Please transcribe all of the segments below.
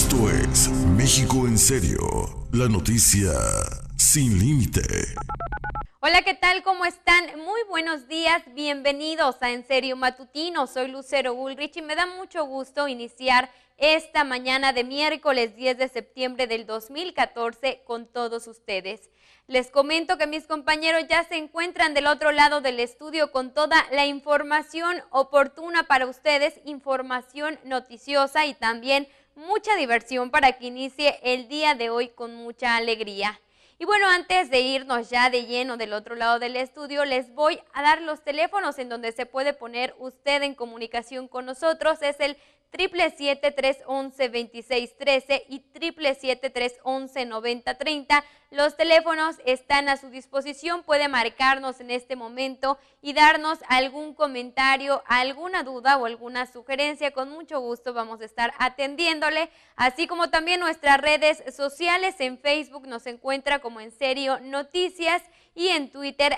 Esto es México en Serio, la noticia sin límite. Hola, ¿qué tal? ¿Cómo están? Muy buenos días, bienvenidos a En Serio Matutino. Soy Lucero Ulrich y me da mucho gusto iniciar esta mañana de miércoles 10 de septiembre del 2014 con todos ustedes. Les comento que mis compañeros ya se encuentran del otro lado del estudio con toda la información oportuna para ustedes, información noticiosa y también mucha diversión para que inicie el día de hoy con mucha alegría. Y bueno, antes de irnos ya de lleno del otro lado del estudio, les voy a dar los teléfonos en donde se puede poner usted en comunicación con nosotros. Es el 777-311-2613 y 777-311-9030. Los teléfonos están a su disposición, puede marcarnos en este momento y darnos algún comentario, alguna duda o alguna sugerencia. Con mucho gusto vamos a estar atendiéndole, así como también nuestras redes sociales. En Facebook nos encuentra como En Serio Noticias y en Twitter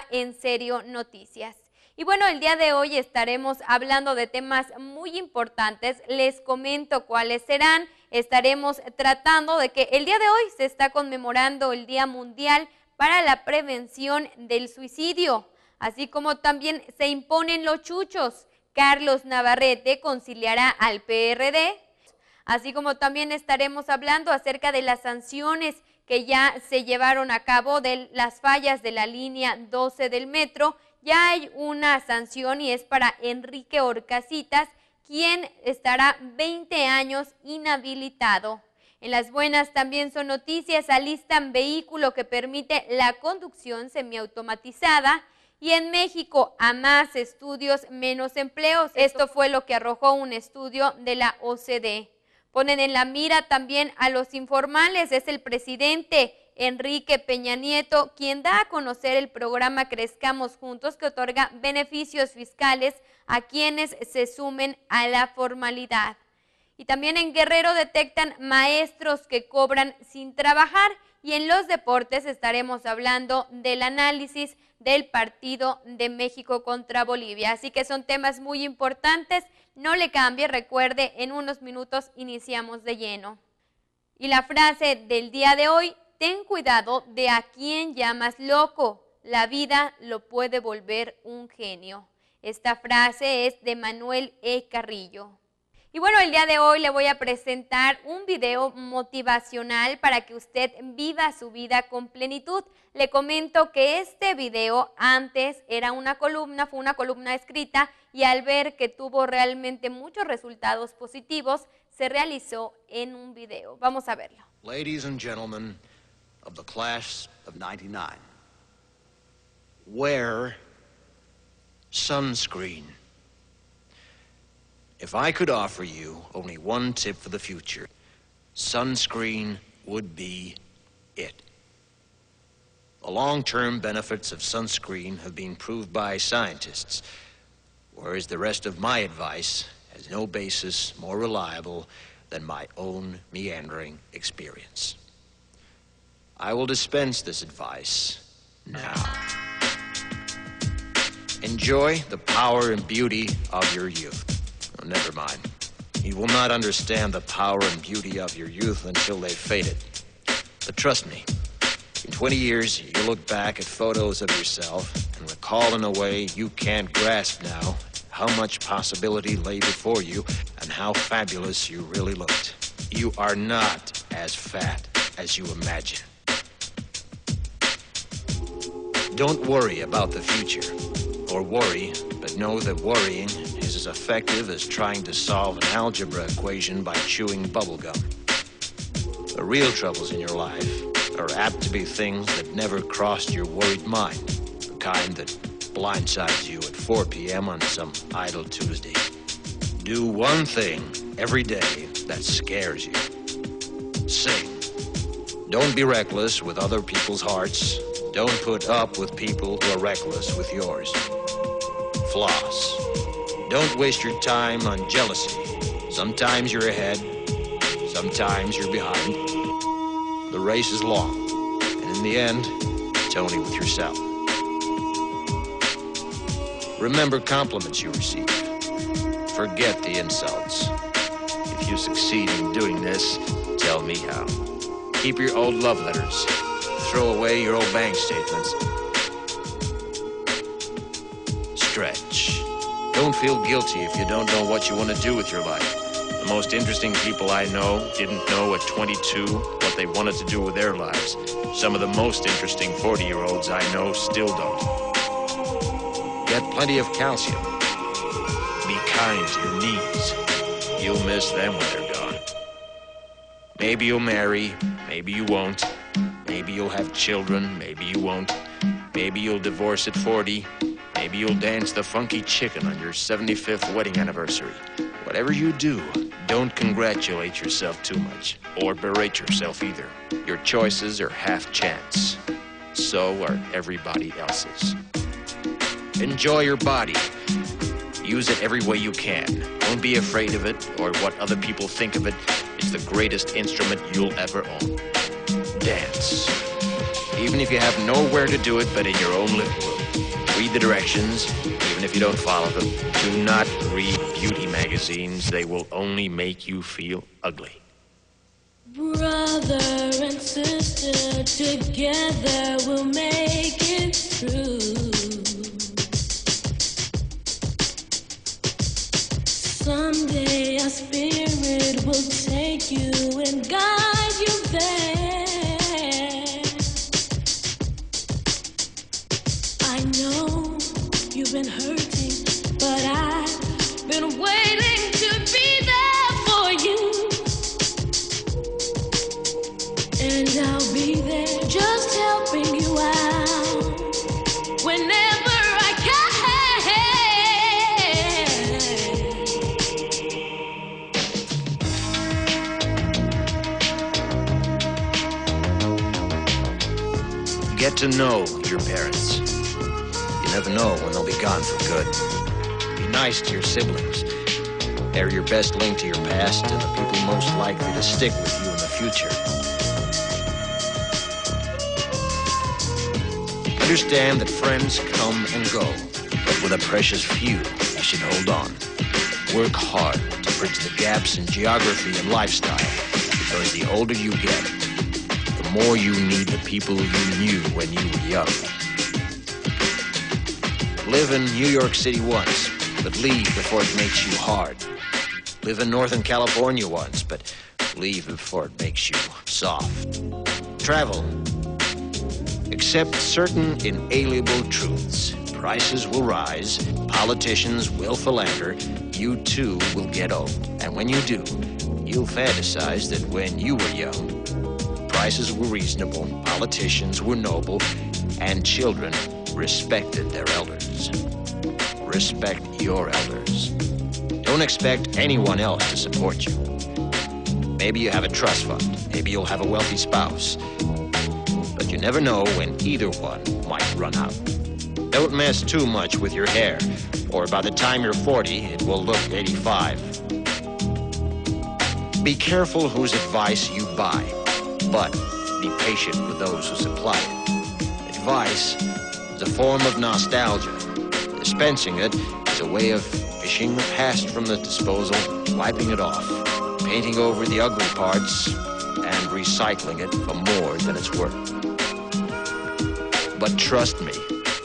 @EnSerioNoticias. Y bueno, el día de hoy estaremos hablando de temas muy importantes. Les comento cuáles serán. Estaremos tratando de que el día de hoy se está conmemorando el Día Mundial para la Prevención del Suicidio, así como también se imponen los chuchos. Carlos Navarrete conciliará al PRD, así como también estaremos hablando acerca de las sanciones que ya se llevaron a cabo de las fallas de la línea 12 del metro. Ya hay una sanción y es para Enrique Orcasitas, quien estará 20 años inhabilitado. En las buenas también son noticias, alistan vehículo que permite la conducción semiautomatizada. Y en México, a más estudios, menos empleos. Esto fue lo que arrojó un estudio de la OCDE. Ponen en la mira también a los informales. Es el presidente Enrique Peña Nieto quien da a conocer el programa Crezcamos Juntos, que otorga beneficios fiscales a quienes se sumen a la formalidad. Y también en Guerrero detectan maestros que cobran sin trabajar. Y en los deportes estaremos hablando del análisis del partido de México contra Bolivia. Así que son temas muy importantes. No le cambie, recuerde, en unos minutos iniciamos de lleno. Y la frase del día de hoy: ten cuidado de a quien llamas loco. La vida lo puede volver un genio. Esta frase es de Manuel E. Carrillo. Y bueno, el día de hoy le voy a presentar un video motivacional para que usted viva su vida con plenitud. Le comento que este video antes era una columna, fue una columna escrita, y al ver que tuvo realmente muchos resultados positivos, se realizó en un video. Vamos a verlo. Ladies and gentlemen of the class of 99, wear sunscreen. If I could offer you only one tip for the future, sunscreen would be it. The long-term benefits of sunscreen have been proved by scientists, whereas the rest of my advice has no basis more reliable than my own meandering experience. I will dispense this advice now. Enjoy the power and beauty of your youth. Oh, never mind. You will not understand the power and beauty of your youth until they've faded. But trust me, in 20 years, you'll look back at photos of yourself and recall in a way you can't grasp now how much possibility lay before you and how fabulous you really looked. You are not as fat as you imagine. Don't worry about the future, or worry, but know that worrying is as effective as trying to solve an algebra equation by chewing bubblegum. The real troubles in your life are apt to be things that never crossed your worried mind, the kind that blindsides you at 4 p.m. on some idle Tuesday. Do one thing every day that scares you. Sing. Don't be reckless with other people's hearts. Don't put up with people who are reckless with yours. Floss. Don't waste your time on jealousy. Sometimes you're ahead, sometimes you're behind. The race is long, and in the end, it's only with yourself. Remember compliments you receive. Forget the insults. If you succeed in doing this, tell me how. Keep your old love letters. Throw away your old bank statements. Stretch. Don't feel guilty if you don't know what you want to do with your life. The most interesting people I know didn't know at 22 what they wanted to do with their lives. Some of the most interesting 40-year-olds I know still don't. Get plenty of calcium. Be kind to your knees. You'll miss them when they're gone. Maybe you'll marry, maybe you won't. Maybe you'll have children, maybe you won't. Maybe you'll divorce at 40. Maybe you'll dance the funky chicken on your 75th wedding anniversary. Whatever you do, don't congratulate yourself too much, or berate yourself either. Your choices are half chance. So are everybody else's. Enjoy your body. Use it every way you can. Don't be afraid of it, or what other people think of it. It's the greatest instrument you'll ever own. Dance. Even if you have nowhere to do it but in your own living room. Read the directions, even if you don't follow them. Do not read beauty magazines. They will only make you feel ugly. Brother and sister, together we'll make it through. Someday our spirit will take you and guide you there. I know you've been hurting, but I've been waiting to be there for you. And I'll be there just helping you out whenever I can. Get to know your parents. You never know when they'll be gone for good. Be nice to your siblings. They're your best link to your past and the people most likely to stick with you in the future. Understand that friends come and go, but with a precious few, you should hold on. Work hard to bridge the gaps in geography and lifestyle, because the older you get, the more you need the people you knew when you were young. Live in New York City once, but leave before it makes you hard. Live in Northern California once, but leave before it makes you soft. Travel. Accept certain inalienable truths. Prices will rise, politicians will philander, you too will get old. And when you do, you'll fantasize that when you were young, prices were reasonable, politicians were noble, and children respected their elders. Respect your elders. Don't expect anyone else to support you. Maybe you have a trust fund. Maybe you'll have a wealthy spouse. But you never know when either one might run out. Don't mess too much with your hair, or by the time you're 40, it will look 85. Be careful whose advice you buy, but be patient with those who supply it. Advice is a form of nostalgia. Dispensing it is a way of fishing the past from the disposal, wiping it off, painting over the ugly parts, and recycling it for more than it's worth. But trust me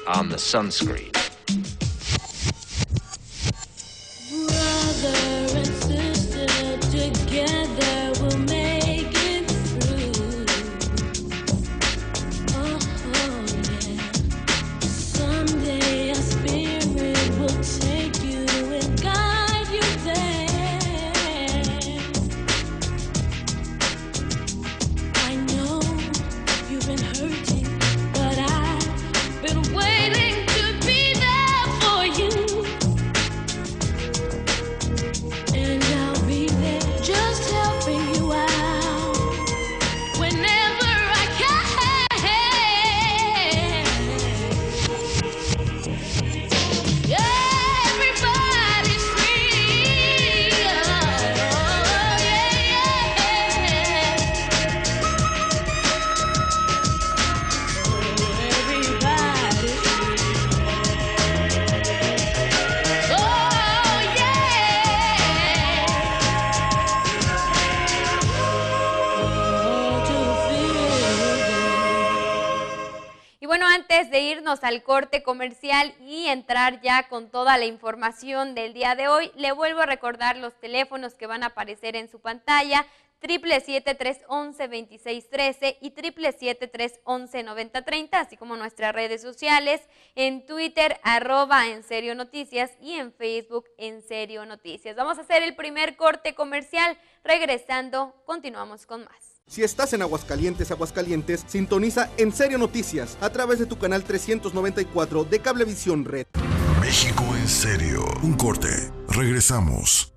on the sunscreen. Brother and sister, together we'll make it through. Oh, yeah. Someday our spirit will take you and guide you there. I know you've been hurting, but I've been waiting to be bueno, antes de irnos al corte comercial y entrar ya con toda la información del día de hoy, le vuelvo a recordar los teléfonos que van a aparecer en su pantalla: 777-311-2613 y 777-311-9030, así como nuestras redes sociales, en Twitter, @EnserioNoticias, y en Facebook, Enserionoticias. Vamos a hacer el primer corte comercial. Regresando, continuamos con más. Si estás en Aguascalientes, sintoniza En Serio Noticias a través de tu canal 394 de Cablevisión Red. México en serio. Un corte. Regresamos.